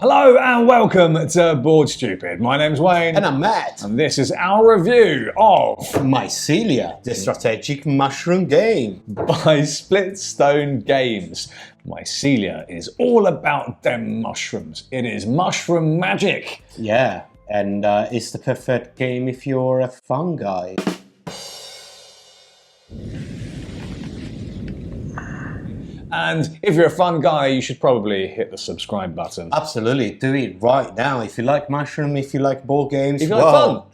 Hello and welcome to Board Stupid. My name's Wayne. And I'm Matt. And this is our review of Mycelia, the strategic mushroom game. by Split Stone Games. Mycelia is all about them mushrooms. It is mushroom magic. Yeah, and it's the perfect game if you're a fungi. And if you're a fun guy, you should probably hit the subscribe button. Absolutely, do it right now. If you like mushroom, if you like board games, If you like fun,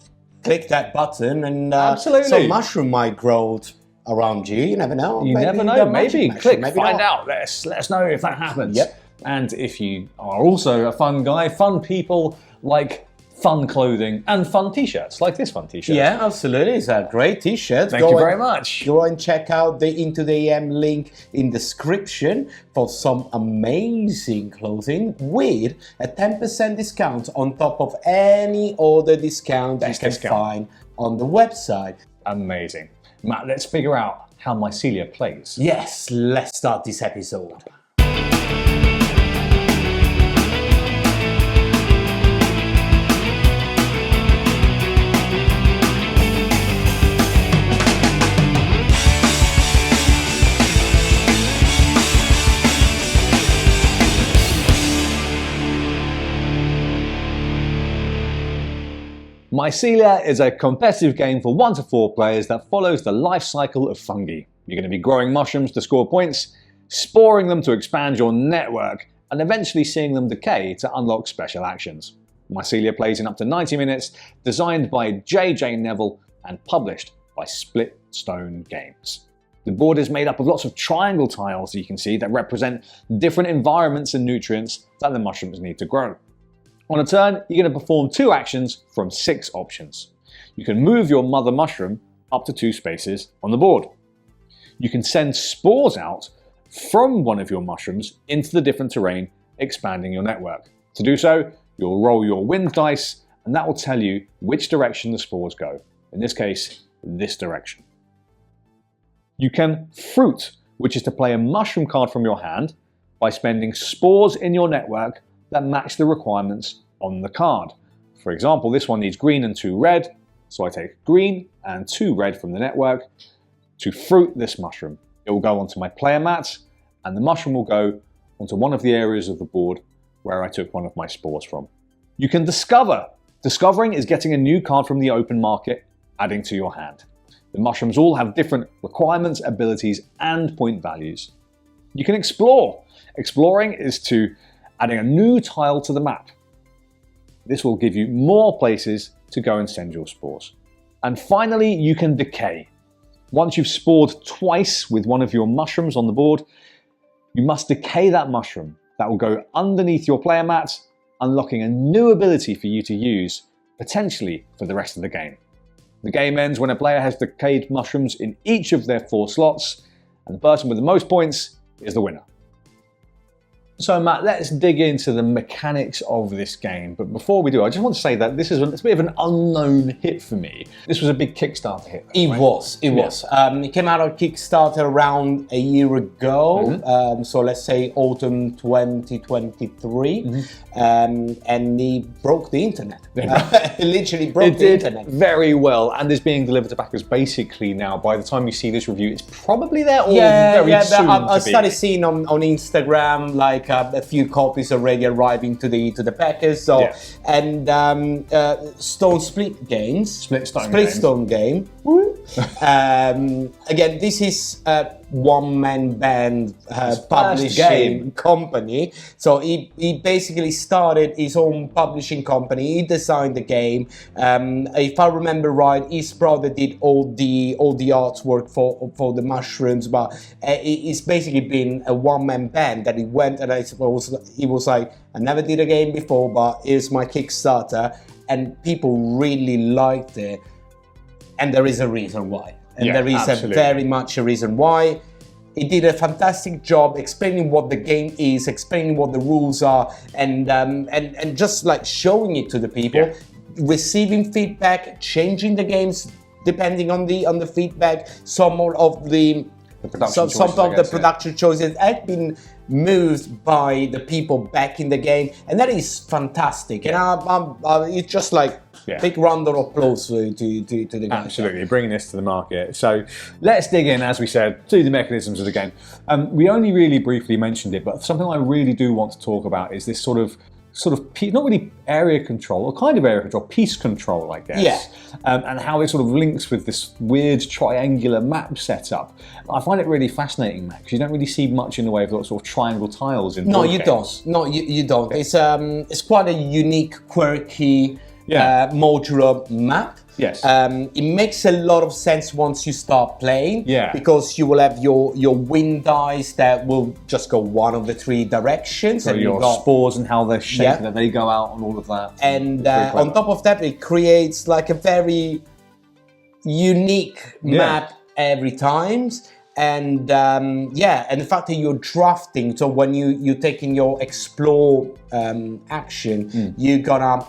click that button and Absolutely. some mushroom might grow around you. You never know. you never you've know. got Maybe magic click, mushroom, maybe find not. out. Let us know if that happens. Yep. And if you are also a fun guy, fun people like fun clothing and fun t-shirts, like this fun t-shirt. Yeah, absolutely. It's a great t-shirt. Thank you very much. Go and check out the Into the EM link in description for some amazing clothing with a 10% discount on top of any other discount Best you can discount. find on the website. Amazing. Matt, let's figure out how Mycelia plays. Yes, let's start this episode. Mycelia is a competitive game for 1 to 4 players that follows the life cycle of fungi. You're going to be growing mushrooms to score points, sporing them to expand your network, and eventually seeing them decay to unlock special actions. Mycelia plays in up to 90 minutes, designed by J.J. Neville and published by Split Stone Games. The board is made up of lots of triangle tiles, you can see, that represent different environments and nutrients that the mushrooms need to grow. On a turn, you're going to perform 2 actions from 6 options. You can move your mother mushroom up to 2 spaces on the board. You can send spores out from one of your mushrooms into the different terrain, expanding your network. To do so, you'll roll your wind dice, and that will tell you which direction the spores go. In this case, this direction. You can fruit, which is to play a mushroom card from your hand by spending spores in your network that match the requirements on the card. For example, this one needs green and 2 red, so I take green and 2 red from the network to fruit this mushroom. It will go onto my player mat, and the mushroom will go onto one of the areas of the board where I took one of my spores from. You can discover. Discovering is getting a new card from the open market, adding to your hand. The mushrooms all have different requirements, abilities, and point values. You can explore. Exploring is to adding a new tile to the map. This will give you more places to go and send your spores. And finally, you can decay. Once you've spored twice with one of your mushrooms on the board, you must decay that mushroom. That will go underneath your player mat, unlocking a new ability for you to use, potentially for the rest of the game. The game ends when a player has decayed mushrooms in each of their 4 slots, and the person with the most points is the winner. So Matt, let's dig into the mechanics of this game. But before we do, I just want to say that it's a bit of an unknown hit for me. This was a big Kickstarter hit. It right? was. It came out on Kickstarter around a year ago, so let's say autumn 2023, and it broke the internet. It literally broke It the did internet. very well, and is being delivered to backers basically now. By the time you see this review, it's probably there or very soon I to be. started seeing on Instagram like a few copies already arriving to the packers. So Yeah. and Stone Split Games, Split Stone Game. Again, this is a one-man band publishing company. So he basically started his own publishing company. He designed the game. If I remember right, his brother did all the artwork for the mushrooms. But it's basically been a one-man band that he went, and I suppose he was like, I never did a game before, but here's my Kickstarter, and people really liked it. And there is a reason why. And there is absolutely. very much a reason why. He did a fantastic job explaining what the game is, explaining what the rules are, and just like showing it to the people, receiving feedback, changing the games depending on the feedback. Some of the the production So choices, some of I the guess, production choices have been moved by the people back in the game, and that is fantastic. And it's just like big round of applause to the guys. Absolutely, bringing this to the market. So let's dig in, as we said, to the mechanisms of the game. We only really briefly mentioned it, but something I really do want to talk about is this sort of not really area control, or kind of area control, piece control, I guess. Yeah. And how it sort of links with this weird triangular map setup. I find it really fascinating, Matt, because you don't really see much in the way of sort of triangle tiles in board you games. don't. No, you don't. It's quite a unique, quirky, modular map. Yes. It makes a lot of sense once you start playing, because you will have your wind dice that will just go one of the three directions. So and your spores and how they're shaped, that they go out and all of that. And on top of that, it creates like a very unique map every time. And and the fact that you're drafting, so when you're taking your explore action, you're gonna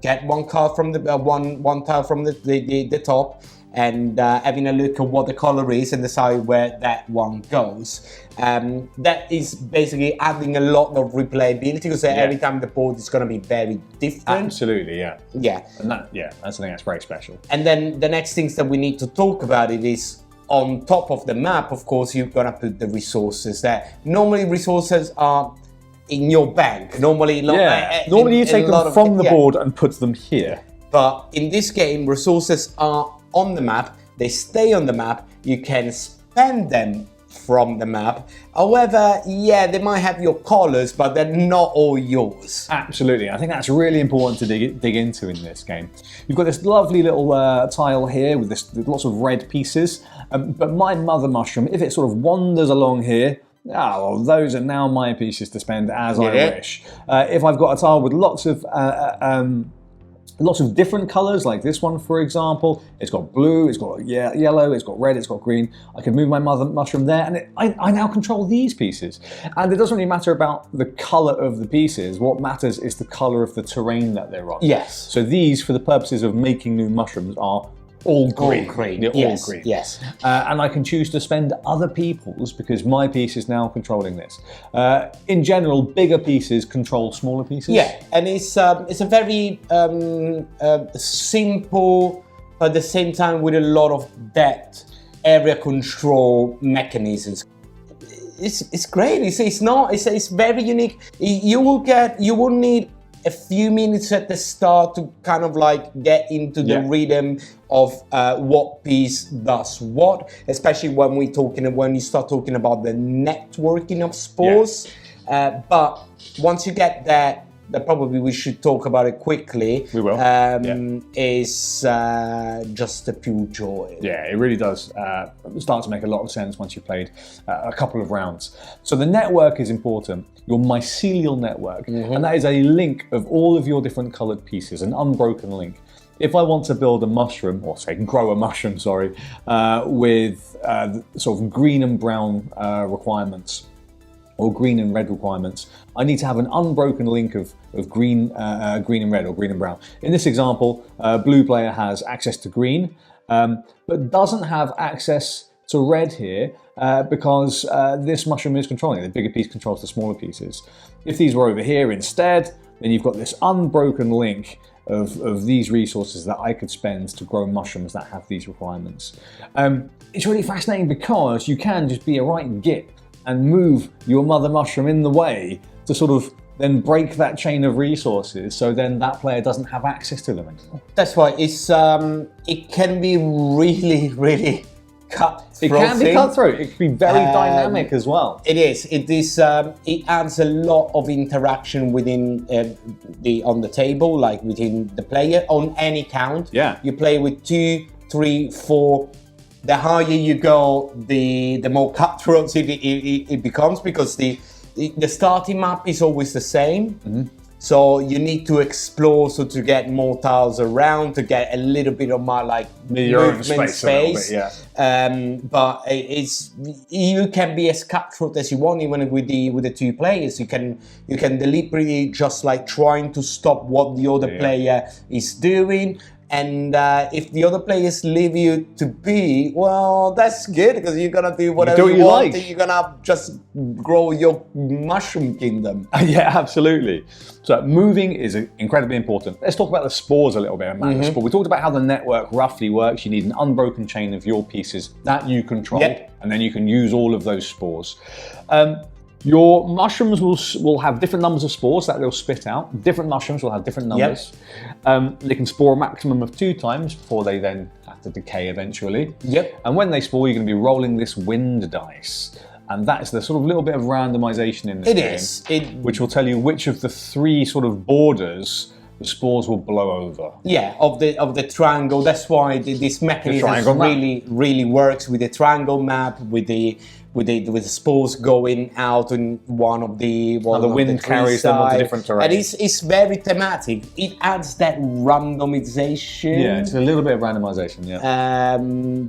get one card from the one tile from the top, and having a look at what the color is and decide where that one goes. That is basically adding a lot of replayability, because every time the board is going to be very different. Absolutely, yeah. And that's something that's very special. And then the next things that we need to talk about it is, on top of the map, of course, you're going to put the resources there. Normally resources are in your bank. Normally you take them from the board and put them here. But in this game, resources are on the map. They stay on the map. You can spend them from the map. However, they might have your colors, but they're not all yours. Absolutely. I think that's really important to dig into in this game. You've got this lovely little tile here with lots of red pieces. But my mother mushroom, if it sort of wanders along here, those are now my pieces to spend as I wish. If I've got a tile with lots of different colours, like this one, for example, it's got blue, it's got yellow, it's got red, it's got green. I can move my mother mushroom there, and I now control these pieces. And it doesn't really matter about the colour of the pieces. What matters is the colour of the terrain that they're on. Yes. So these, for the purposes of making new mushrooms, are all green. They're all green. Yes. And I can choose to spend other people's, because my piece is now controlling this. In general, bigger pieces control smaller pieces. Yeah, and it's a very simple, but at the same time with a lot of depth, area control mechanisms. It's great. It's very unique. You will need a few minutes at the start to kind of like get into the rhythm of what piece does what, especially when you start talking about the networking of spores. But once you get that probably we should talk about it quickly. We will. Is just a pure joy. Yeah, it really does start to make a lot of sense once you've played a couple of rounds. So the network is important, your mycelial network, and that is a link of all of your different coloured pieces, an unbroken link. If I want to build a mushroom, or say grow a mushroom, with sort of green and brown requirements, or green and red requirements, I need to have an unbroken link of green and red, or green and brown. In this example, blue player has access to green, but doesn't have access to red here because this mushroom is controlling it. The bigger piece controls the smaller pieces. If these were over here instead, then you've got this unbroken link of these resources that I could spend to grow mushrooms that have these requirements. It's really fascinating because you can just be a right git and move your mother mushroom in the way to sort of then break that chain of resources, so then that player doesn't have access to them anymore. That's why it can be really, really cutthroat. It can be cutthroat. It can be very dynamic as well. It is. It is. It adds a lot of interaction within on the table, like within the player on any count. Yeah. You play with 2, 3, 4. The higher you go, the more cutthroat it becomes, because the starting map is always the same. So you need to explore, so to get more tiles around, to get a little bit of my movement space. But you can be as cutthroat as you want, even with the 2 players. You can deliberately just like trying to stop what the other player is doing. And if the other players leave you to be, well, that's good because you're gonna do whatever you want. And you're gonna just grow your mushroom kingdom. Yeah, absolutely. So moving is incredibly important. Let's talk about the spores a little bit. We talked about how the network roughly works. You need an unbroken chain of your pieces that you control, and then you can use all of those spores. Your mushrooms will have different numbers of spores that they'll spit out. Different mushrooms will have different numbers. They can spore a maximum of 2 times before they then have to decay eventually. And when they spore, you're going to be rolling this wind dice. And that's the sort of little bit of randomization in this game, which will tell you which of the 3 sort of borders the spores will blow over. Yeah, of the triangle. That's why this mechanism really works with the triangle map, with the spores going out in one of the wind carries them onto different terrain. And it's very thematic. It adds that randomization. Yeah, it's a little bit of randomization. Yeah.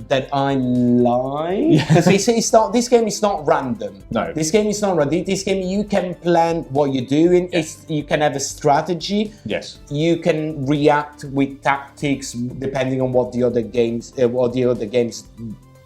That I like. Because this game is not random. No. This game is not random. This game you can plan what you're doing. You can have a strategy. Yes. You can react with tactics depending on what the other games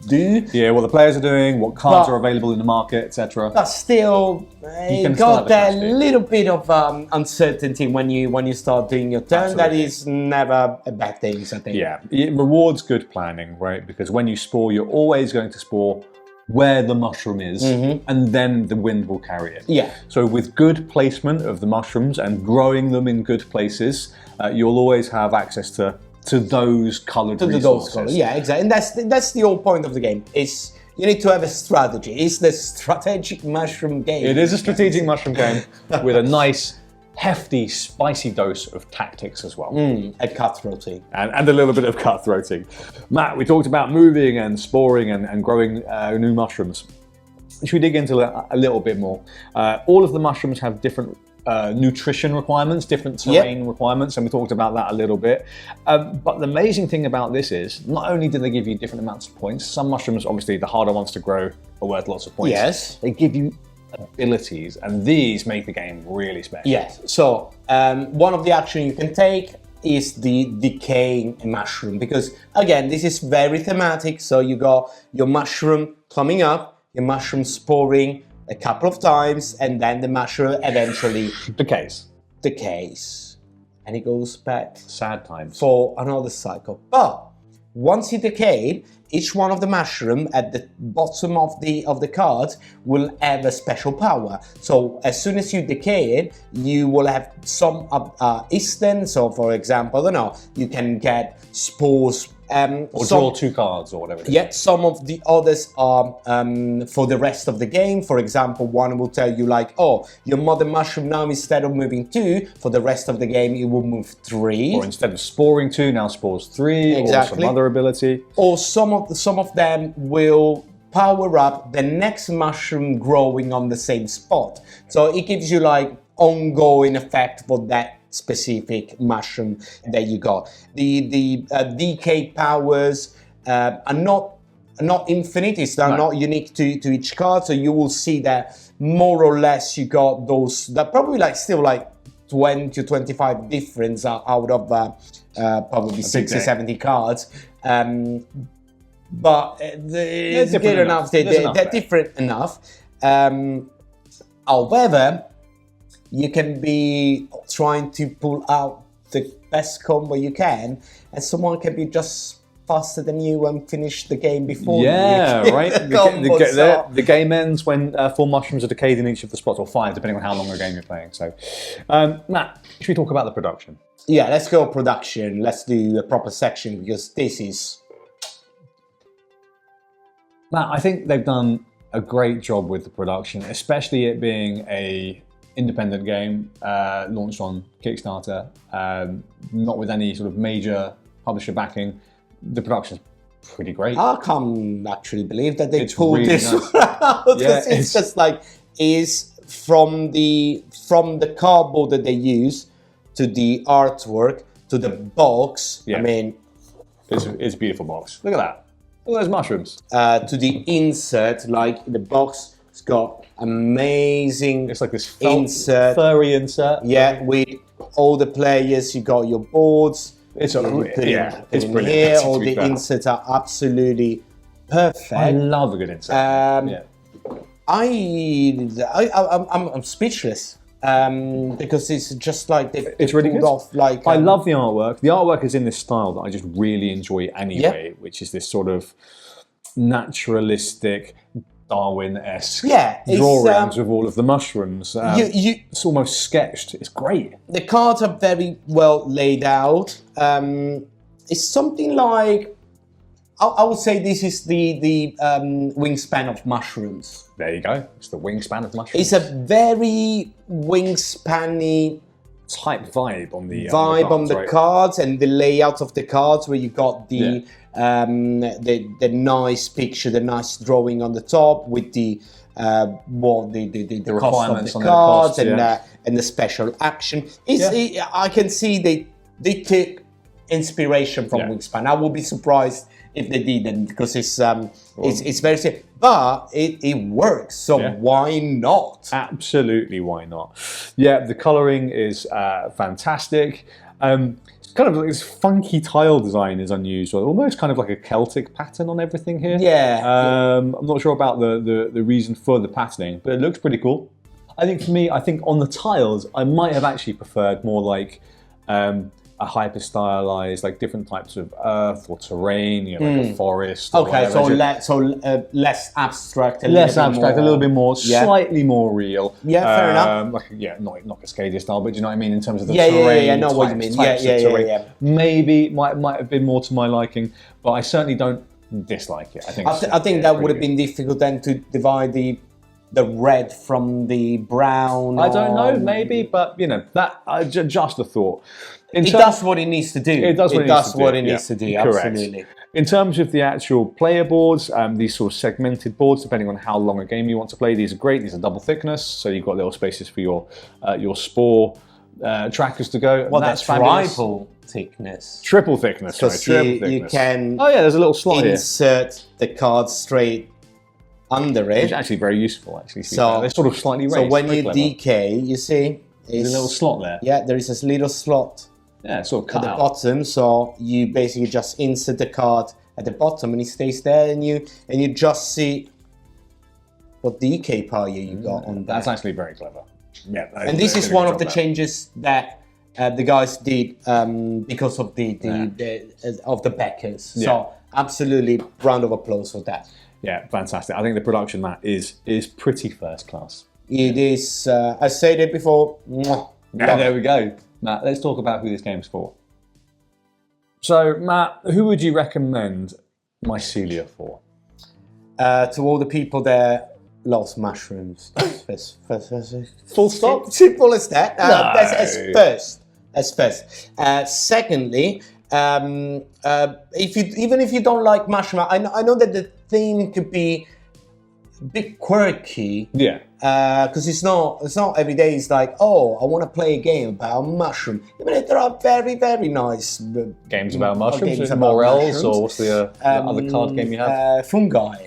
do. Yeah, what the players are doing, what cards are available in the market, etc. But still, you got that little bit of uncertainty when you start doing your turn. Absolutely. That is never a bad thing, I think. Yeah, it rewards good planning, right? Because when you spore, you're always going to spore where the mushroom is, and then the wind will carry it. Yeah. So with good placement of the mushrooms and growing them in good places, you'll always have access to those coloured resources. Yeah, exactly. And that's the whole point of the game. You need to have a strategy. It's the strategic mushroom game. It is a strategic mushroom game with a nice, hefty, spicy dose of tactics as well. And cutthroating. And a little bit of cutthroating. Matt, we talked about moving and sporing and growing new mushrooms. Should we dig into a little bit more? All of the mushrooms have different nutrition requirements, different terrain requirements, and we talked about that a little bit. But the amazing thing about this is, not only do they give you different amounts of points, some mushrooms, obviously the harder ones to grow, are worth lots of points. Yes. They give you abilities, and these make the game really special. Yes. So one of the actions you can take is the decaying mushroom, because again, this is very thematic. So you got your mushroom coming up, your mushroom sporing a couple of times, and then the mushroom eventually decays, and it goes back. Sad times. For another cycle. But once it decayed, each one of the mushroom at the bottom of the card will have a special power. So as soon as you decay it, you will have some instant. So for example, I don't know, you can get spores. Or draw 2 cards or whatever. Yeah, some of the others are for the rest of the game. For example, one will tell you like, oh, your mother mushroom now, instead of moving 2, for the rest of the game it will move 3. Or instead of sporing 2, now spores 3. Exactly. Or some other ability. Or some of them will power up the next mushroom growing on the same spot. So it gives you like ongoing effect for that specific mushroom that you got. The decay powers are not infinite. It's not unique to each card. So you will see that more or less you got those that probably still 20 to 25 difference out of probably 60 or 70 cards. But they're good enough. They're different enough. However, you can be trying to pull out the best combo you can, and someone can be just faster than you and finish the game before you. Right. The game ends when 4 mushrooms are decayed in each of the spots, or 5, depending on how long a game you're playing. So, Matt, should we talk about the production? Yeah, let's go production. Let's do a proper section, because this is... Matt, I think they've done a great job with the production, especially it being a independent game launched on Kickstarter, not with any sort of major publisher backing. The production's pretty great. I can't actually believe that they pulled really this out. Yeah, it's just is from the cardboard that they use to the artwork to the box. Yeah. I mean, it's a beautiful box. Look at that. Look at those mushrooms. To the insert, the box. It's got amazing. It's like this insert, furry insert. Yeah, with all the players. You got your boards. It's it's brilliant. Here, all the inserts are absolutely perfect. I love a good insert. I'm speechless because it's just like it's really good. Off, like, I love the artwork. The artwork is in this style that I just really enjoy anyway, which is this sort of naturalistic, Darwin-esque drawings with all of the mushrooms. It's almost sketched. It's great. The cards are very well laid out. It's something like, I would say this is the wingspan of mushrooms. There you go. It's the wingspan of mushrooms. It's a very wingspan-y type vibe on the cards and the layout of the cards, where you got the nice picture, the nice drawing on the top with the cost of the cards and the special action. I can see they took inspiration from Wingspan. I would be surprised if they didn't, because it's very simple, but it works. So why not? Absolutely, why not? Yeah, the colouring is fantastic. It's kind of like this funky tile design is unusual, almost kind of like a Celtic pattern on everything here. I'm not sure about the reason for the patterning, but it looks pretty cool. I think for me, on the tiles, I might have actually preferred more like a hyper stylized, like different types of earth or terrain, like a forest. Okay, so less abstract. A little bit more, slightly more real. Yeah, fair enough. Not Cascadia style, but do you know what I mean in terms of the terrain? Yeah, I know what you mean. Yeah. Maybe might have been more to my liking, but I certainly don't dislike it. I think that would have been difficult then to divide the red from the brown. I don't know, maybe, but that just a thought. It does what it needs to do. It does what it needs to do. Absolutely. In terms of the actual player boards, these sort of segmented boards, depending on how long a game you want to play, these are great. These are double thickness, so you've got little spaces for your spore trackers to go. Well, that's triple thickness. Triple thickness. You can. Oh yeah, there's a little slot here. Insert the card straight under it. It's actually very useful. So they're sort of slightly raised. So when you decay, you see, there's a little slot there. Yeah, there is this little slot. Yeah, sort of cut at the bottom, so you basically just insert the card at the bottom, and it stays there, and you just see what decay power you got on that. That's actually very clever. Yeah, and this is one of the changes that the guys did because of the backers. So absolutely, round of applause for that. Yeah, fantastic. I think the production is pretty first class. It is. I said it before. There we go. Matt, let's talk about who this game's for. So, Matt, who would you recommend Mycelia for? To all the people that loves mushrooms. Full stop? Simple as that. No. That's first. Secondly, even if you don't like mushroom, I know that the theme could be a bit quirky. Yeah. Because it's not every day. It's like, oh, I want to play a game about mushroom. Even if there are very, very nice games about mushrooms. Morels, or what's the other card game you have? Fungi.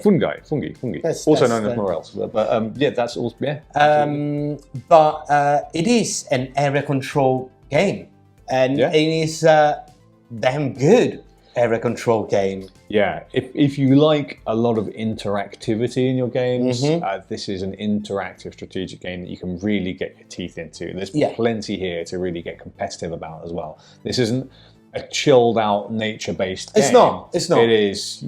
Also known as Morels. But that's all. Yeah. But it is an area control game, and it is damn good area control game. Yeah, if you like a lot of interactivity in your games, this is an interactive strategic game that you can really get your teeth into. There's plenty here to really get competitive about as well. This isn't a chilled out nature-based game. It's not. It is.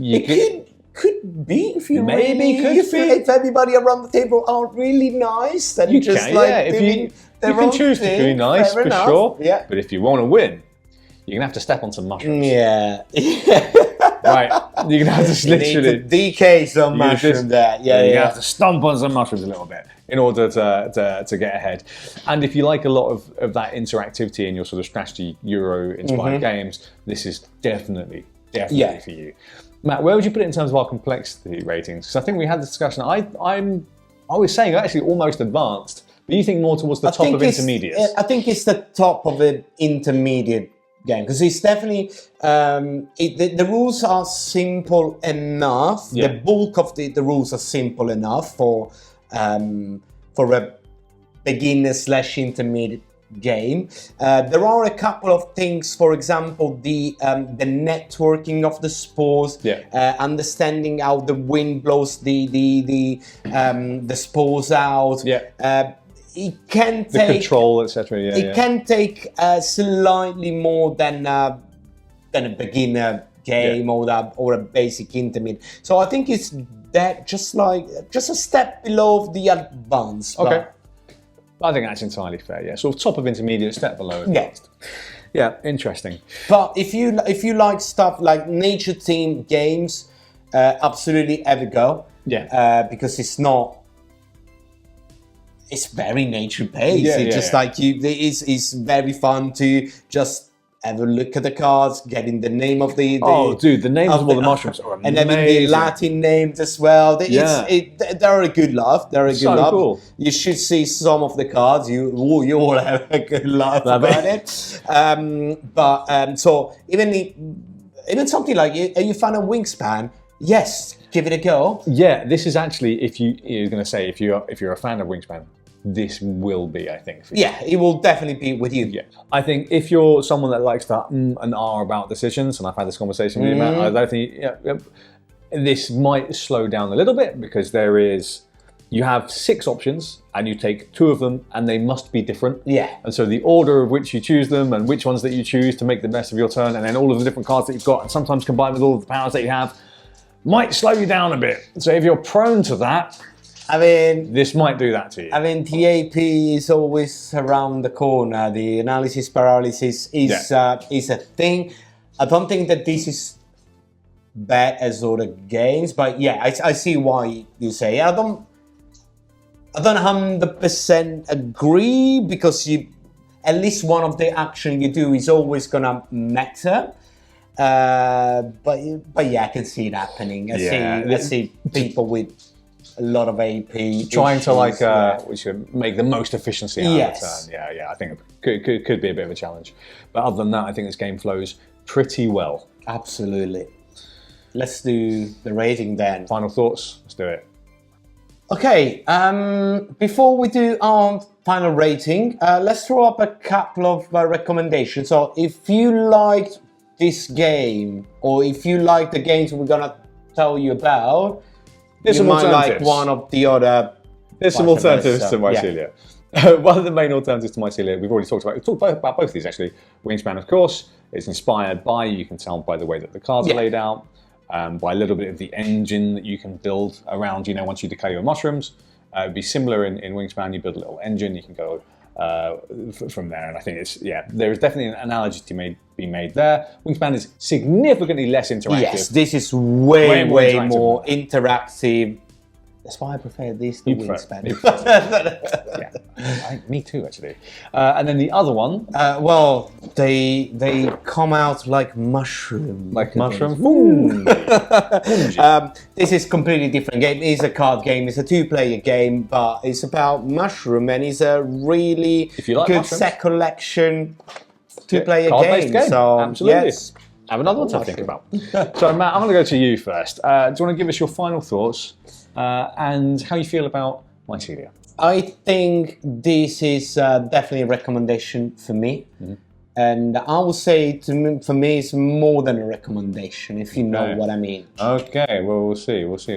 Could be if you if everybody around the table are really nice, then you can. If you choose to be nice for sure. Yeah. But if you want to win, you're gonna have to step on some mushrooms. Yeah. Right. You're gonna have to literally decay some mushrooms there. You're gonna have to stomp on some mushrooms a little bit in order to get ahead. And if you like a lot of that interactivity in your sort of strategy Euro-inspired games, this is definitely for you. Matt, where would you put it in terms of our complexity ratings? Because I think we had this discussion. I was saying actually almost advanced, but you think more towards the top of intermediate. I think it's the top of the intermediate game, because it's definitely the rules are simple enough. The bulk of the rules are simple enough for a beginner / intermediate game. There are a couple of things, for example, the networking of the spores, understanding how the wind blows the spores out. It can take the control, etc. It can take slightly more than a beginner game or a basic intermediate. So I think it's that just a step below the advanced. Okay. I think that's entirely fair. Yeah, sort of top of intermediate, step below advanced. Yeah, interesting. But if you like stuff like nature themed games, absolutely have a go. Yeah. Because it's very nature based. It's very fun to just have a look at the cards, getting the name of the the names of all the mushrooms are amazing. And having the Latin names as well. They're a good laugh. They're a good laugh. Cool. You should see some of the cards. You all have a good laugh about it. So even something like, are you a fan of Wingspan? Yes, give it a go. Yeah, this is actually, if you're a fan of Wingspan, this will be, I think, for you. Yeah, it will definitely be with you. Yeah, I think if you're someone that likes to and are about decisions, and I've had this conversation with you, Matt, I think this might slow down a little bit because you have 6 options and you take 2 of them and they must be different. Yeah. And so the order of which you choose them and which ones that you choose to make the best of your turn, and then all of the different cards that you've got, and sometimes combined with all of the powers that you have, might slow you down a bit. So if you're prone to that, this might do that to you. The AP is always around the corner. The analysis paralysis is a thing. I don't think that this is bad as other games, but I see why you say. I don't 100% agree, because at least one of the action you do is always gonna matter. But I can see it happening. I see people with a lot of AP trying to we should make the most efficiency out of the turn. I think it could be a bit of a challenge, but other than that, I think this game flows pretty well. Absolutely. Let's do the rating then. Final thoughts? Let's do it. Okay, before we do our final rating, let's throw up a couple of recommendations. So if you liked this game, or if you like the games we're gonna tell you about, you might like one of the other. There's some alternatives to Mycelia. One of the main alternatives to Mycelia, we've talked about both of these actually. Wingspan, of course, is inspired by, you can tell by the way that the cards are laid out, by a little bit of the engine that you can build around, once you decay your mushrooms. It'd be similar in Wingspan, you build a little engine, you can go from there, and I think there is definitely an analogy to be made there. Wingspan is significantly less interactive. Yes, this is way more interactive. That's why I prefer this to Wingspan. Me too, actually. And then the other one, they come out like mushrooms. Like mushroom fungi. This is completely different game. It's a card game. It's a 2-player game, but it's about mushroom, and it's a really good set collection 2-player game. So absolutely. Yes. Have another one to think about. So Matt, I'm going to go to you first. Do you want to give us your final thoughts and how you feel about Mycelia? I think this is definitely a recommendation for me. And I will say, for me, it's more than a recommendation, if you know what I mean. Okay, well, we'll see. What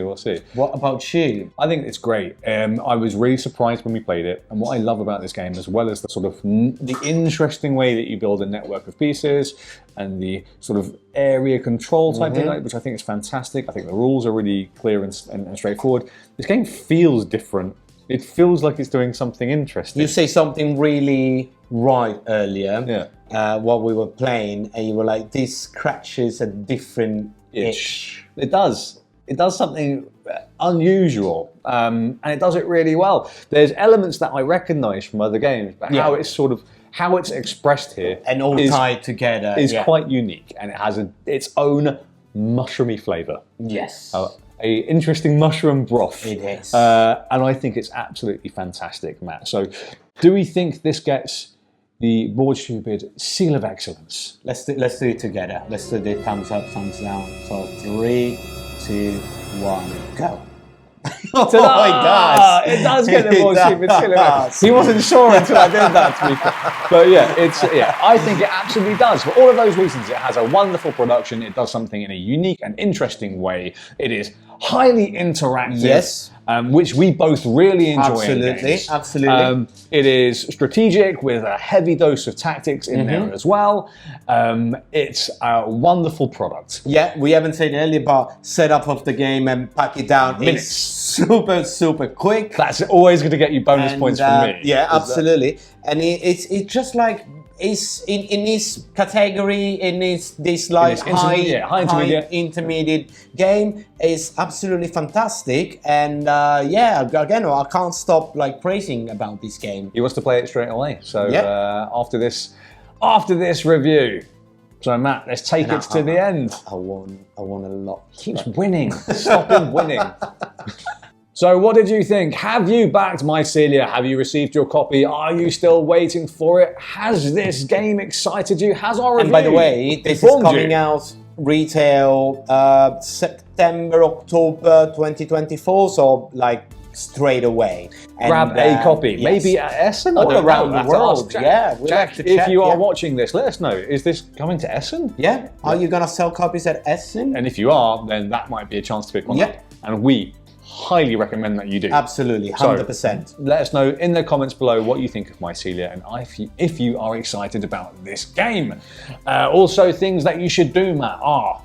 about you? I think it's great. I was really surprised when we played it. And what I love about this game, as well as the sort of the interesting way that you build a network of pieces and the sort of area control type thing, which I think is fantastic. I think the rules are really clear and straightforward. This game feels different. It feels like it's doing something interesting. You say something really right earlier. What we were playing, and you were like, this scratches a different itch. It does. It does something unusual, and it does it really well. There's elements that I recognise from other games, but how it's expressed here and all tied together is quite unique, and it has its own mushroomy flavour. Yes. A interesting mushroom broth. It is. And I think it's absolutely fantastic, Matt. So do we think this gets the Board Stupid Seal of Excellence? Let's do it together. Let's do the thumbs up, thumbs down. So 3, 2, 1, go. Oh, Ta-da! It does get the more stupid silly. He wasn't sure until I did that, to be fair. But yeah, I think it absolutely does. For all of those reasons, it has a wonderful production. It does something in a unique and interesting way. It is highly interactive. Yes. Which we both really enjoy. Absolutely. It is strategic with a heavy dose of tactics in there as well. It's a wonderful product. Yeah, we haven't said earlier, but setup of the game and pack it down is super quick. That's always going to get you bonus points from me. Yeah, absolutely. And it's just like it's in this category, in this like high intermediate game is absolutely fantastic. And yeah, again, I can't stop like praising about this game. He wants to play it straight away. So after this review. So Matt, let's take it to the end. I won a lot. He keeps winning. Stop him winning. So what did you think? Have you backed Mycelia? Have you received your copy? Are you still waiting for it? Has this game excited you? Has our review And by the way, this is coming out retail September, October 2024, so like straight away. And, grab a copy, maybe at Essen? All around the world. Jack, if you are watching this, let us know. Is this coming to Essen? Yeah. Are you going to sell copies at Essen? And if you are, then that might be a chance to pick one up. And we highly recommend that you do. Absolutely, 100%. So, let us know in the comments below what you think of Mycelia and if you are excited about this game. Also, things that you should do, Matt, are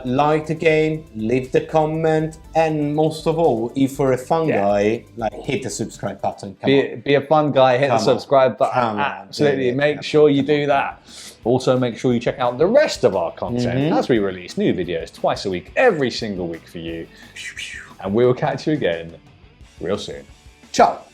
like the game, leave the comment, and most of all, if you're a fun guy, like hit the subscribe button. Be a fun guy, hit the subscribe button. Absolutely, make sure you do that. Also, make sure you check out the rest of our content as we release new videos twice a week, every single week for you. And we will catch you again real soon. Ciao.